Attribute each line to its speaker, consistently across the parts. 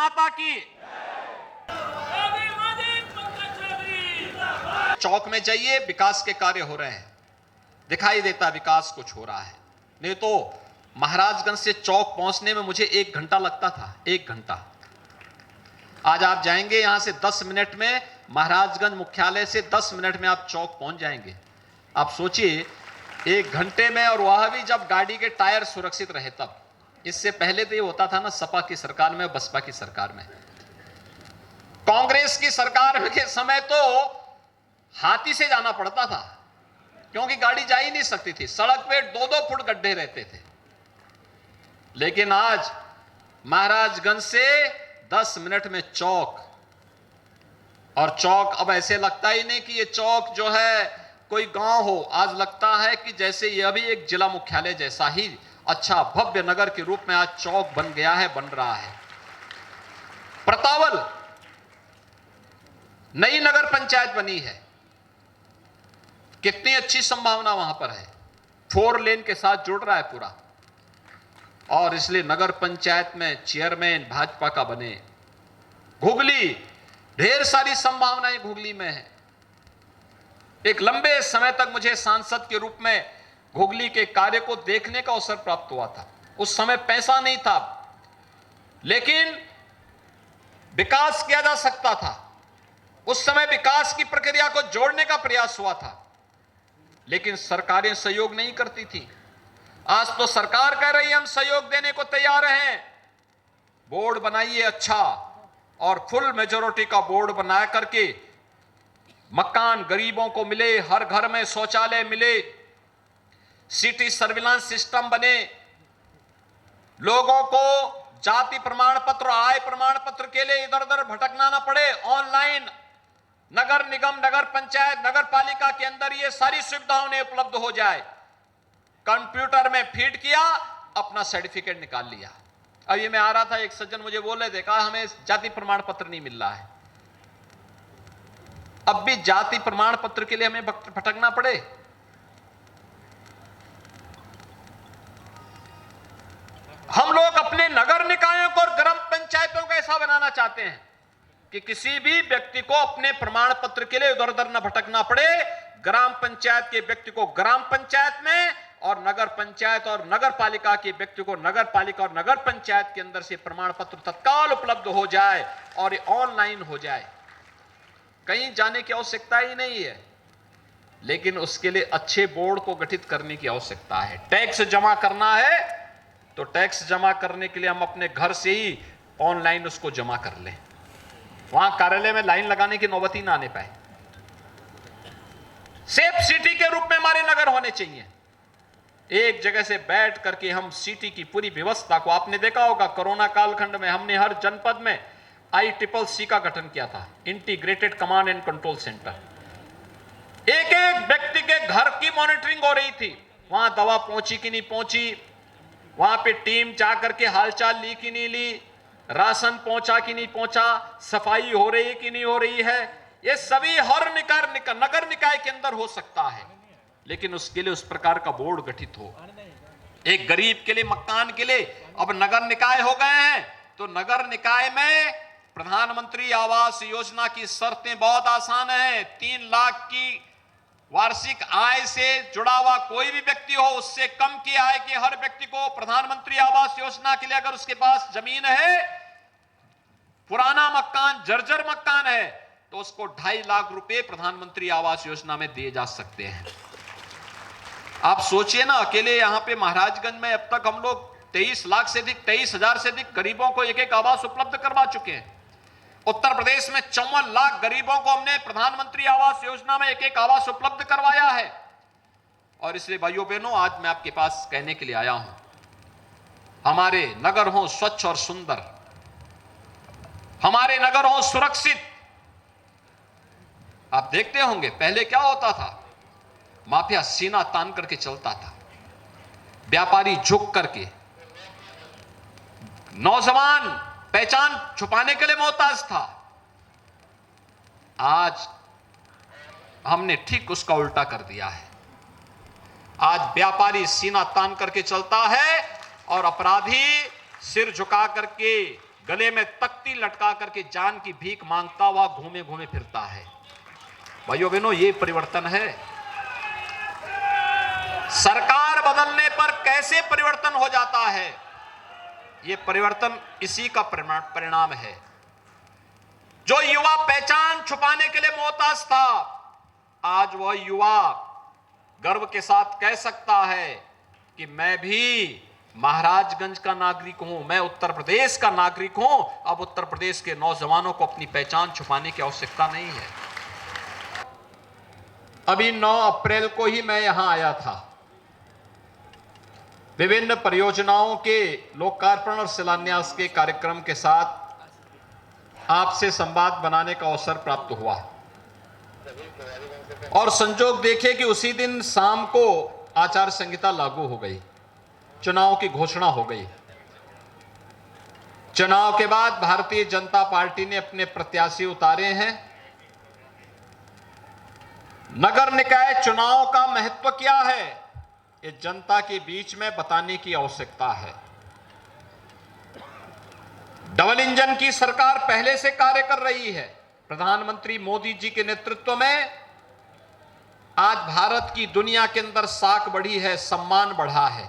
Speaker 1: माता की। चौक में जाइए, विकास के कार्य हो रहे हैं, दिखाई देता विकास कुछ हो रहा है। नहीं तो महाराजगंज से चौक पहुंचने में मुझे 1 घंटा लगता था, 1 घंटा। आज आप जाएंगे यहां से 10 मिनट में, महाराजगंज मुख्यालय से 10 मिनट में आप चौक पहुंच जाएंगे। आप सोचिए 1 घंटे में, और वह भी जब गाड़ी के टायर सुरक्षित रहे तब। इससे पहले तो ये होता था ना, सपा की सरकार में, बसपा की सरकार में, कांग्रेस की सरकार के समय तो हाथी से जाना पड़ता था, क्योंकि गाड़ी जा ही नहीं सकती थी, सड़क पे 2-2 फुट गड्ढे रहते थे। लेकिन आज महाराजगंज से 10 मिनट में चौक, और चौक अब ऐसे लगता ही नहीं कि ये चौक जो है कोई गांव हो, आज लगता है कि जैसे यह भी एक जिला मुख्यालय जैसा ही अच्छा भव्य नगर के रूप में आज चौक बन गया है, बन रहा है। प्रतावल नई नगर पंचायत बनी है, कितनी अच्छी संभावना वहां पर है, 4 लेन के साथ जुड़ रहा है पूरा, और इसलिए नगर पंचायत में चेयरमैन भाजपा का बने। घुगली, ढेर सारी संभावनाएं घुगली में है। एक लंबे समय तक मुझे सांसद के रूप में घुगली के कार्य को देखने का अवसर प्राप्त हुआ था। उस समय पैसा नहीं था, लेकिन विकास किया जा सकता था। उस समय विकास की प्रक्रिया को जोड़ने का प्रयास हुआ था, लेकिन सरकारें सहयोग नहीं करती थी। आज तो सरकार कह रही है हम सहयोग देने को तैयार हैं, बोर्ड बनाइए अच्छा, और फुल मेजॉरिटी का बोर्ड बना करके मकान गरीबों को मिले, हर घर में शौचालय मिले, सिटी सर्विलांस सिस्टम बने, लोगों को जाति प्रमाण पत्र, आय प्रमाण पत्र के लिए इधर उधर भटकना ना पड़े। ऑनलाइन नगर निगम, नगर पंचायत, नगर पालिका के अंदर ये सारी सुविधाएं उन्हें उपलब्ध हो जाए। कंप्यूटर में फीड किया, अपना सर्टिफिकेट निकाल लिया। अब ये मैं आ रहा था, एक सज्जन मुझे बोले थे, कहा हमें जाति प्रमाण पत्र नहीं मिल रहा है। अब भी जाति प्रमाण पत्र के लिए हमें भटकना पड़े? हम लोग अपने नगर निकायों को और ग्राम पंचायतों को ऐसा बनाना चाहते हैं कि किसी भी व्यक्ति को अपने प्रमाण पत्र के लिए इधर उधर न भटकना पड़े। ग्राम पंचायत के व्यक्ति को ग्राम पंचायत में, और नगर पंचायत और नगर पालिका के व्यक्ति को नगर पालिका और नगर पंचायत के अंदर से प्रमाण पत्र तत्काल उपलब्ध हो जाए और ये ऑनलाइन हो जाए। कहीं जाने की आवश्यकता ही नहीं है, लेकिन उसके लिए अच्छे बोर्ड को गठित करने की आवश्यकता है। टैक्स जमा करना है तो टैक्स जमा करने के लिए हम अपने घर से ही ऑनलाइन उसको जमा कर लें, वहां कार्यालय में लाइन लगाने की नौबत ही ना आने पाए। सेफ सिटी के रूप में हमारे नगर होने चाहिए। एक जगह से बैठ करके हम सिटी की पूरी व्यवस्था को, आपने देखा होगा कोरोना कालखंड में हमने हर जनपद में ICCC का गठन किया था, integrated command and control centre. एक एक व्यक्ति के घर की मॉनिटरिंग हो रही थी, वहां दवा पहुंची कि नहीं पहुंची, वहां पे टीम जा करके हालचाल ली कि नहीं ली, राशन पहुंचा कि नहीं पहुंचा, सफाई हो रही है कि नहीं हो रही है। ये सभी हर नगर निकाय के अंदर हो सकता है, लेकिन उसके लिए उस प्रकार का बोर्ड गठित हो। एक गरीब के लिए, मकान के लिए अब नगर निकाय हो गए हैं, तो नगर निकाय में प्रधानमंत्री आवास योजना की शर्तें बहुत आसान है। 3 लाख की वार्षिक आय से जुड़ा हुआ कोई भी व्यक्ति हो, उससे कम की आय के हर व्यक्ति को प्रधानमंत्री आवास योजना के लिए, अगर उसके पास जमीन है, पुराना मकान, जर्जर मकान है, तो उसको 2.5 लाख रुपए प्रधानमंत्री आवास योजना में दिए जा सकते हैं। आप सोचिए ना, अकेले यहां पे महाराजगंज में अब तक हम लोग 23,000 से अधिक गरीबों को एक आवास उपलब्ध करवा चुके हैं। उत्तर प्रदेश में 54 लाख गरीबों को हमने प्रधानमंत्री आवास योजना में एक आवास उपलब्ध करवाया है। और इसलिए भाइयों बहनों, आज मैं आपके पास कहने के लिए आया हूं, हमारे नगर हों स्वच्छ और सुंदर, हमारे नगर हों सुरक्षित। आप देखते होंगे पहले क्या होता था, माफिया सीना तान करके चलता था, व्यापारी झुक करके, नौजवान पहचान छुपाने के लिए मोहताज था। आज हमने ठीक उसका उल्टा कर दिया है। आज व्यापारी सीना तान करके चलता है और अपराधी सिर झुका करके गले में तख्ती लटका करके जान की भीख मांगता हुआ घूमे घूमे फिरता है। भाइयों बहनों, ये परिवर्तन है। सरकार बदलने पर कैसे परिवर्तन हो जाता है, ये परिवर्तन इसी का परिणाम है। जो युवा पहचान छुपाने के लिए मोहताज था, आज वह युवा गर्व के साथ कह सकता है कि मैं भी महाराजगंज का नागरिक हूं, मैं उत्तर प्रदेश का नागरिक हूं। अब उत्तर प्रदेश के नौजवानों को अपनी पहचान छुपाने की आवश्यकता नहीं है। अभी 9 अप्रैल को ही मैं यहां आया था। विभिन्न परियोजनाओं के लोकार्पण और शिलान्यास के कार्यक्रम के साथ आपसे संवाद बनाने का अवसर प्राप्त हुआ और संजोग देखे कि उसी दिन शाम को आचार संहिता लागू हो गई, चुनाव की घोषणा हो गई। चुनाव के बाद भारतीय जनता पार्टी ने अपने प्रत्याशी उतारे हैं। नगर निकाय चुनाव का महत्व क्या है, ये जनता के बीच में बताने की आवश्यकता है। डबल इंजन की सरकार पहले से कार्य कर रही है। प्रधानमंत्री मोदी जी के नेतृत्व में आज भारत की दुनिया के अंदर साख बढ़ी है, सम्मान बढ़ा है।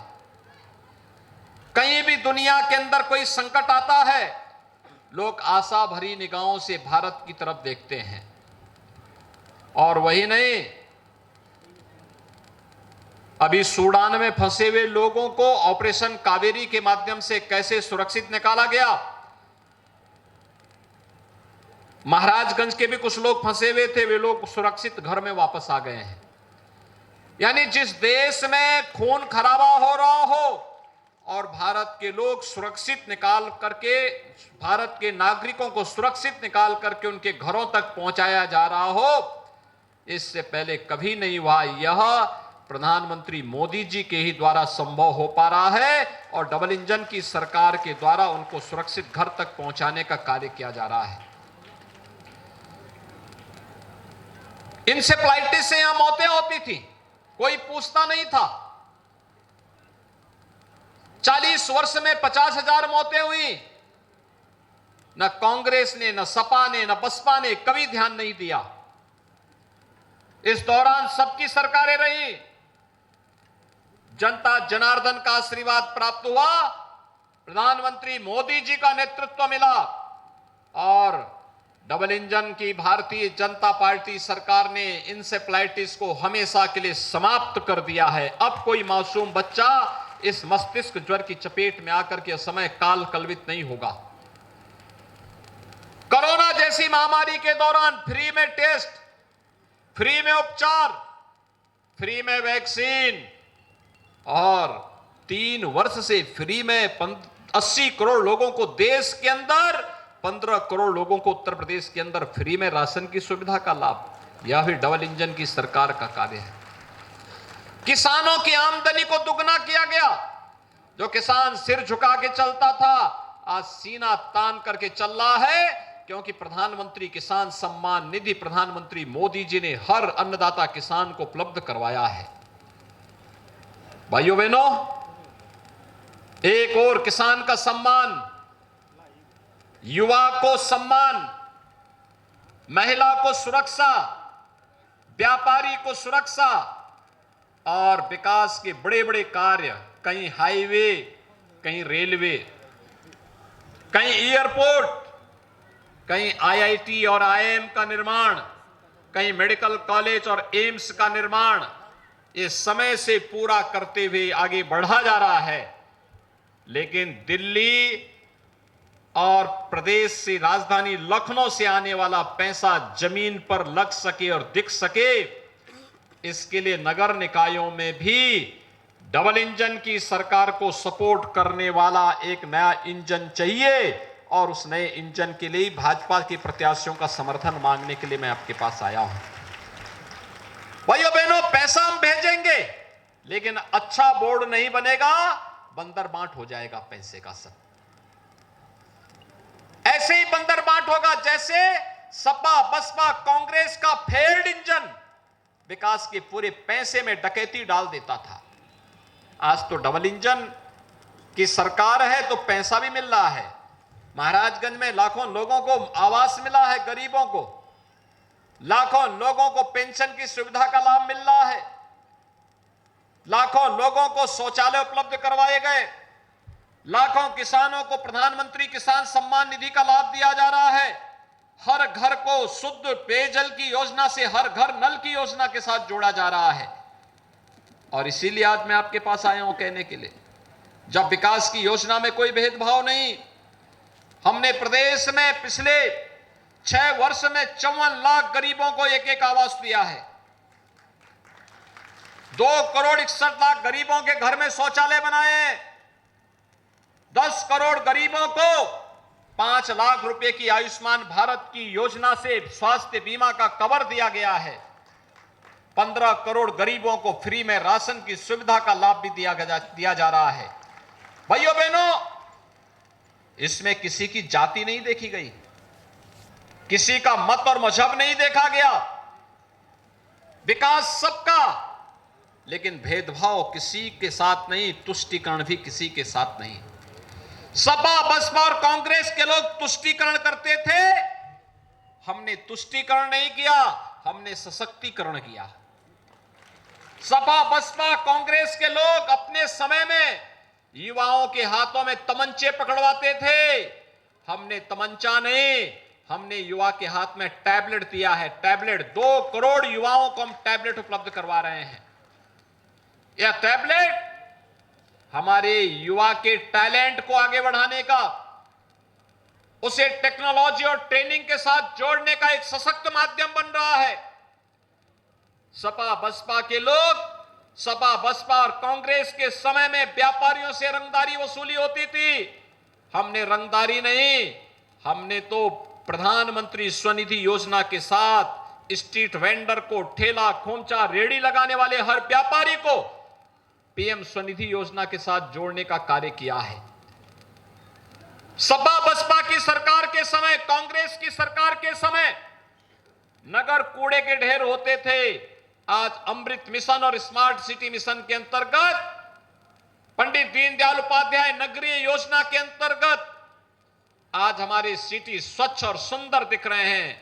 Speaker 1: कहीं भी दुनिया के अंदर कोई संकट आता है, लोग आशा भरी निगाहों से भारत की तरफ देखते हैं। और वही नहीं, अभी सूडान में फंसे हुए लोगों को ऑपरेशन कावेरी के माध्यम से कैसे सुरक्षित निकाला गया। महाराजगंज के भी कुछ लोग फंसे हुए थे, वे लोग सुरक्षित घर में वापस आ गए हैं। यानी जिस देश में खून खराबा हो रहा हो और भारत के लोग सुरक्षित निकाल करके, भारत के नागरिकों को सुरक्षित निकाल करके उनके घरों तक पहुंचाया जा रहा हो, इससे पहले कभी नहीं हुआ। यह प्रधानमंत्री मोदी जी के ही द्वारा संभव हो पा रहा है और डबल इंजन की सरकार के द्वारा उनको सुरक्षित घर तक पहुंचाने का कार्य किया जा रहा है। इंसेफ्लाइटिस से यहां मौतें होती थी, कोई पूछता नहीं था। 40 वर्ष में 50,000 मौतें हुई। न कांग्रेस ने, न सपा ने, न बसपा ने कभी ध्यान नहीं दिया। इस दौरान सबकी सरकारें रही, जनता जनार्दन का आशीर्वाद प्राप्त हुआ, प्रधानमंत्री मोदी जी का नेतृत्व मिला और डबल इंजन की भारतीय जनता पार्टी सरकार ने इंसेफ्लाइटिस को हमेशा के लिए समाप्त कर दिया है। अब कोई मासूम बच्चा इस मस्तिष्क ज्वर की चपेट में आकर के समय काल कलवित नहीं होगा। कोरोना जैसी महामारी के दौरान फ्री में टेस्ट, फ्री में उपचार, फ्री में वैक्सीन और 3 वर्ष से फ्री में 80 करोड़ लोगों को देश के अंदर, 15 करोड़ लोगों को उत्तर प्रदेश के अंदर फ्री में राशन की सुविधा का लाभ। यह भी डबल इंजन की सरकार का कार्य है। किसानों की आमदनी को दुगना किया गया। जो किसान सिर झुका के चलता था, आज सीना तान करके चल रहा है, क्योंकि प्रधानमंत्री किसान सम्मान निधि प्रधानमंत्री मोदी जी ने हर अन्नदाता किसान को उपलब्ध करवाया है। भाइयों बहनों, एक और किसान का सम्मान, युवा को सम्मान, महिला को सुरक्षा, व्यापारी को सुरक्षा और विकास के बड़े बड़े कार्य, कहीं हाईवे, कहीं रेलवे, कहीं एयरपोर्ट, कहीं आईआईटी और आईआईएम का निर्माण, कहीं मेडिकल कॉलेज और एम्स का निर्माण, ये समय से पूरा करते हुए आगे बढ़ा जा रहा है। लेकिन दिल्ली और प्रदेश से राजधानी लखनऊ से आने वाला पैसा जमीन पर लग सके और दिख सके, इसके लिए नगर निकायों में भी डबल इंजन की सरकार को सपोर्ट करने वाला एक नया इंजन चाहिए और उस नए इंजन के लिए भाजपा के प्रत्याशियों का समर्थन मांगने के लिए मैं आपके पास आया हूं। भाइयों बहनों, पैसा हम भेजेंगे लेकिन अच्छा बोर्ड नहीं बनेगा, बंदर बांट हो जाएगा पैसे का सब। ऐसे ही बंदर बांट होगा जैसे सपा बसपा कांग्रेस का फेल्ड इंजन विकास के पूरे पैसे में डकैती डाल देता था। आज तो डबल इंजन की सरकार है तो पैसा भी मिल रहा है, महाराजगंज में लाखों लोगों को आवास मिला है, गरीबों को लाखों लोगों को पेंशन की सुविधा का लाभ मिल रहा है, लाखों लोगों को शौचालय उपलब्ध करवाए गए, लाखों किसानों को प्रधानमंत्री किसान सम्मान निधि का लाभ दिया जा रहा है, हर घर को शुद्ध पेयजल की योजना से हर घर नल की योजना के साथ जोड़ा जा रहा है। और इसीलिए आज मैं आपके पास आया हूं कहने के लिए, जब विकास की योजना में कोई भेदभाव नहीं, हमने प्रदेश में पिछले 6 वर्ष में 54 लाख गरीबों को एक एक आवास दिया है। 2,61,00,000 गरीबों के घर में शौचालय बनाए, 10 करोड़ गरीबों को 5 लाख रुपए की आयुष्मान भारत की योजना से स्वास्थ्य बीमा का कवर दिया गया है। 15 करोड़ गरीबों को फ्री में राशन की सुविधा का लाभ भी दिया जा रहा है। भाइयों बहनों, इसमें किसी की जाति नहीं देखी गई, किसी का मत और मजहब नहीं देखा गया, विकास सबका, लेकिन भेदभाव किसी के साथ नहीं, तुष्टीकरण भी किसी के साथ नहीं। सपा बसपा और कांग्रेस के लोग तुष्टीकरण करते थे, हमने तुष्टीकरण नहीं किया, हमने सशक्तिकरण किया। सपा बसपा कांग्रेस के लोग अपने समय में युवाओं के हाथों में तमंचे पकड़वाते थे, हमने तमंचा नहीं, हमने युवा के हाथ में टैबलेट दिया है। टैबलेट 2 करोड़ युवाओं को हम टैबलेट उपलब्ध करवा रहे हैं। यह टैबलेट हमारे युवा के टैलेंट को आगे बढ़ाने का, उसे टेक्नोलॉजी और ट्रेनिंग के साथ जोड़ने का एक सशक्त माध्यम बन रहा है। सपा बसपा के लोग, सपा बसपा और कांग्रेस के समय में व्यापारियों से रंगदारी वसूली होती थी, हमने रंगदारी नहीं, हमने तो प्रधानमंत्री स्वनिधि योजना के साथ स्ट्रीट वेंडर को, ठेला खोमचा रेड़ी लगाने वाले हर व्यापारी को पीएम स्वनिधि योजना के साथ जोड़ने का कार्य किया है। सपा बसपा की सरकार के समय, कांग्रेस की सरकार के समय नगर कूड़े के ढेर होते थे। आज अमृत मिशन और स्मार्ट सिटी मिशन के अंतर्गत, पंडित दीनदयाल उपाध्याय नगरीय योजना के अंतर्गत आज हमारे सिटी स्वच्छ और सुंदर दिख रहे हैं।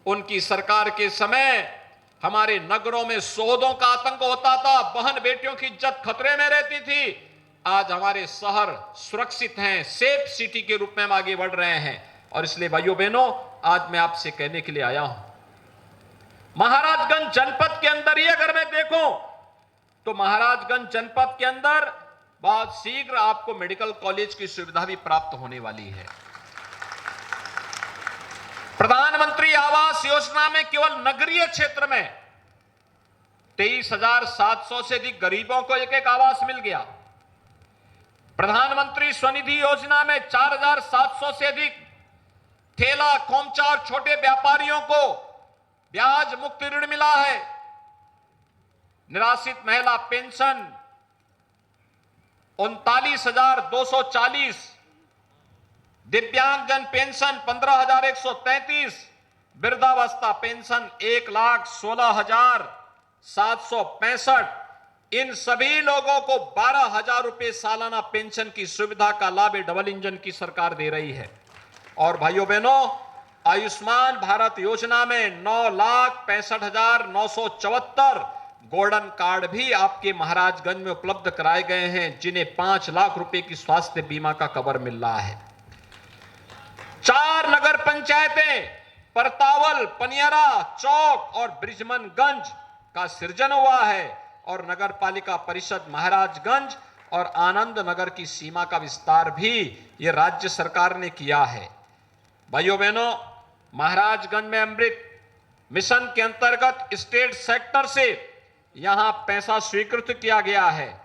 Speaker 1: उनकी सरकार के समय हमारे नगरों में शोधों का आतंक होता था, बहन बेटियों की इज्जत खतरे में रहती थी। आज हमारे शहर सुरक्षित हैं, सेफ सिटी के रूप में हम आगे बढ़ रहे हैं। और इसलिए भाइयों बहनों, आज मैं आपसे कहने के लिए आया हूं, महाराजगंज जनपद के अंदर ही अगर मैं देखूं तो महाराजगंज जनपद के अंदर बहुत शीघ्र आपको मेडिकल कॉलेज की सुविधा भी प्राप्त होने वाली है। प्रधानमंत्री आवास योजना में केवल नगरीय क्षेत्र में 23,700 से अधिक गरीबों को एक एक आवास मिल गया। प्रधानमंत्री स्वनिधि योजना में 4,700 से अधिक ठेला खोमचा और छोटे व्यापारियों को ब्याज मुक्त ऋण मिला है। निराश्रित महिला पेंशन 39,240, दिव्यांगजन पेंशन 15,133, वृद्धावस्था पेंशन 1,16,765। इन सभी लोगों को 12,000 रुपए सालाना पेंशन की सुविधा का लाभ डबल इंजन की सरकार दे रही है। और भाइयों बहनों, आयुष्मान भारत योजना में 9,65,974 गोल्डन कार्ड भी आपके महाराजगंज में उपलब्ध कराए गए हैं, जिन्हें 5 लाख रुपए की स्वास्थ्य बीमा का कवर मिल रहा है। 4 नगर पंचायतें परतावल, पनियरा, चौक और ब्रिजमनगंज का सृजन हुआ है और नगर पालिका परिषद महाराजगंज और आनंद नगर की सीमा का विस्तार भी ये राज्य सरकार ने किया है। भाइयों बहनों, महाराजगंज में अमृत मिशन के अंतर्गत स्टेट सेक्टर से यहां पैसा स्वीकृत किया गया है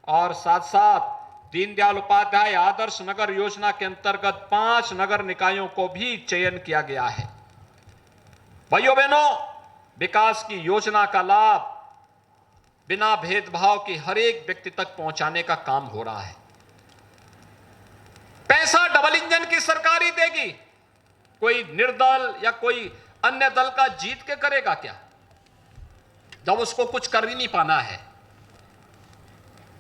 Speaker 1: और साथ साथ दीनदयाल उपाध्याय आदर्श नगर योजना के अंतर्गत 5 नगर निकायों को भी चयन किया गया है। भाइयों बहनों, विकास की योजना का लाभ बिना भेदभाव के हर एक व्यक्ति तक पहुंचाने का काम हो रहा है। पैसा डबल इंजन की सरकार ही देगी, कोई निर्दल या कोई अन्य दल का जीत के करेगा क्या, जब उसको कुछ कर ही नहीं पाना है।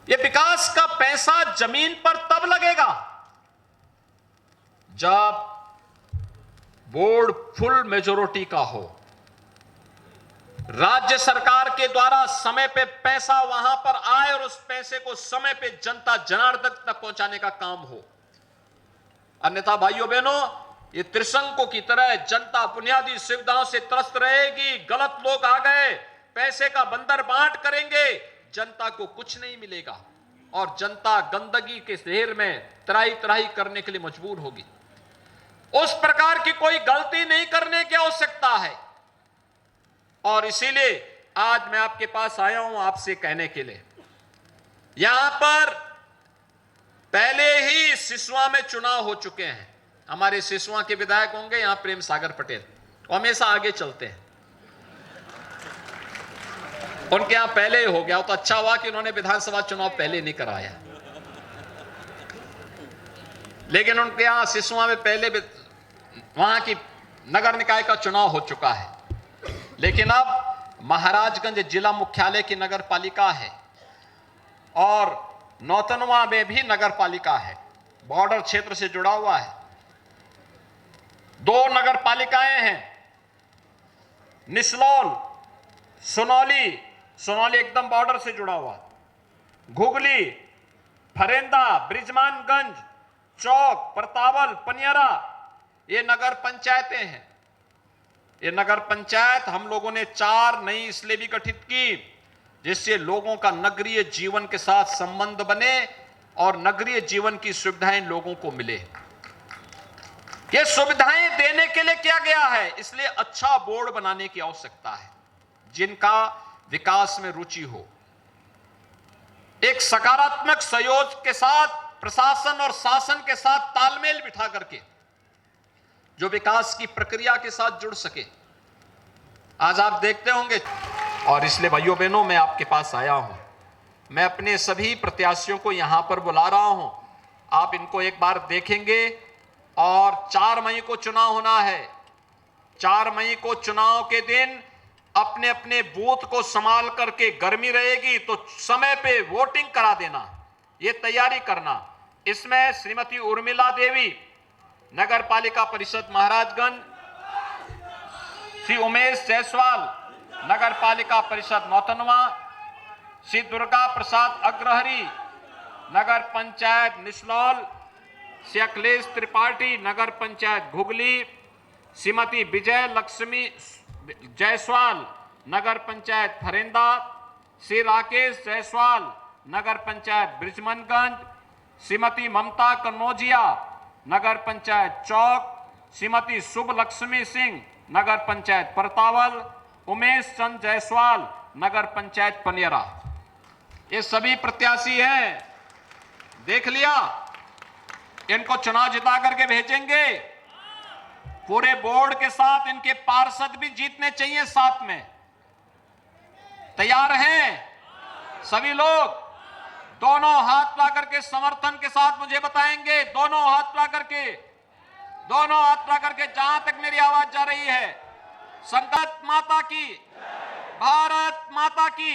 Speaker 1: ये विकास का पैसा जमीन पर तब लगेगा जब बोर्ड फुल मेजॉरिटी का हो, राज्य सरकार के द्वारा समय पे पैसा वहां पर आए और उस पैसे को समय पे जनता जनार्दन तक पहुंचाने का काम हो। अन्यथा भाइयों बहनों, ये त्रिशंकु की तरह जनता बुनियादी सुविधाओं से त्रस्त रहेगी। गलत लोग आ गए, पैसे का बंदर बांट करेंगे, जनता को कुछ नहीं मिलेगा और जनता गंदगी के ढेर में त्राही त्राही करने के लिए मजबूर होगी। उस प्रकार की कोई गलती नहीं करने की आवश्यकता है और इसीलिए आज मैं आपके पास आया हूं आपसे कहने के लिए। यहां पर पहले ही सिसवा में चुनाव हो चुके हैं। हमारे सिसवा के विधायक होंगे यहां प्रेम सागर पटेल, वो हमेशा आगे चलते हैं। उनके यहां पहले ही हो गया, तो अच्छा हुआ कि उन्होंने विधानसभा चुनाव पहले नहीं कराया, लेकिन उनके यहां सिसवा में पहले वहां की नगर निकाय का चुनाव हो चुका है। लेकिन अब महाराजगंज जिला मुख्यालय की नगर पालिका है और नौतनवा में भी नगर पालिका है, बॉर्डर क्षेत्र से जुड़ा हुआ है। 2 नगर पालिकाएं हैं, निसलौल, सोनौली, सोनौली एकदम बॉर्डर से जुड़ा हुआ, घुगली, फरेंदा, बृजमानगंज, चौक, परतावल, पनियरा, ये नगर पंचायतें हैं। ये नगर पंचायत हम लोगों ने 4 नई इसलिए भी गठित की जिससे लोगों का नगरीय जीवन के साथ संबंध बने और नगरीय जीवन की सुविधाएं लोगों को मिले। ये सुविधाएं देने के लिए किया गया है, इसलिए अच्छा बोर्ड बनाने की आवश्यकता है जिनका विकास में रुचि हो। एक सकारात्मक सहयोग के साथ प्रशासन और शासन के साथ तालमेल बिठा करके जो विकास की प्रक्रिया के साथ जुड़ सके। आज आप देखते होंगे और इसलिए भाइयों बहनों मैं आपके पास आया हूं। मैं अपने सभी प्रत्याशियों को यहां पर बुला रहा हूं, आप इनको एक बार देखेंगे और 4 मई को चुनाव होना है। 4 मई को चुनाव के दिन अपने अपने बूथ को संभाल करके, गर्मी रहेगी तो समय पे वोटिंग करा देना, ये तैयारी करना। इसमें श्रीमती उर्मिला देवी नगर पालिका परिषद महाराजगंज, श्री उमेश जायसवाल नगर पालिका परिषद नौतनवा, श्री दुर्गा प्रसाद अग्रहरी नगर पंचायत निसलौल, श्री अखिलेश त्रिपाठी नगर पंचायत घुगली, श्रीमती विजय लक्ष्मी जायसवाल नगर पंचायत फरेंदा, श्री राकेश जायसवाल नगर पंचायत बृजमनगंज, श्रीमती ममता कन्नौजिया नगर पंचायत चौक, श्रीमती शुभ लक्ष्मी सिंह नगर पंचायत परतावल, उमेश चंद जायसवाल नगर पंचायत पनियरा। ये सभी प्रत्याशी हैं, देख लिया, इनको चुनाव जिता करके भेजेंगे। पूरे बोर्ड के साथ इनके पार्षद भी जीतने चाहिए साथ में। तैयार हैं सभी लोग? दोनों हाथ ला करके समर्थन के साथ मुझे बताएंगे। दोनों हाथ ला करके, दोनों हाथ ला करके, जहां तक मेरी आवाज जा रही है। संकल्प माता की, भारत माता की।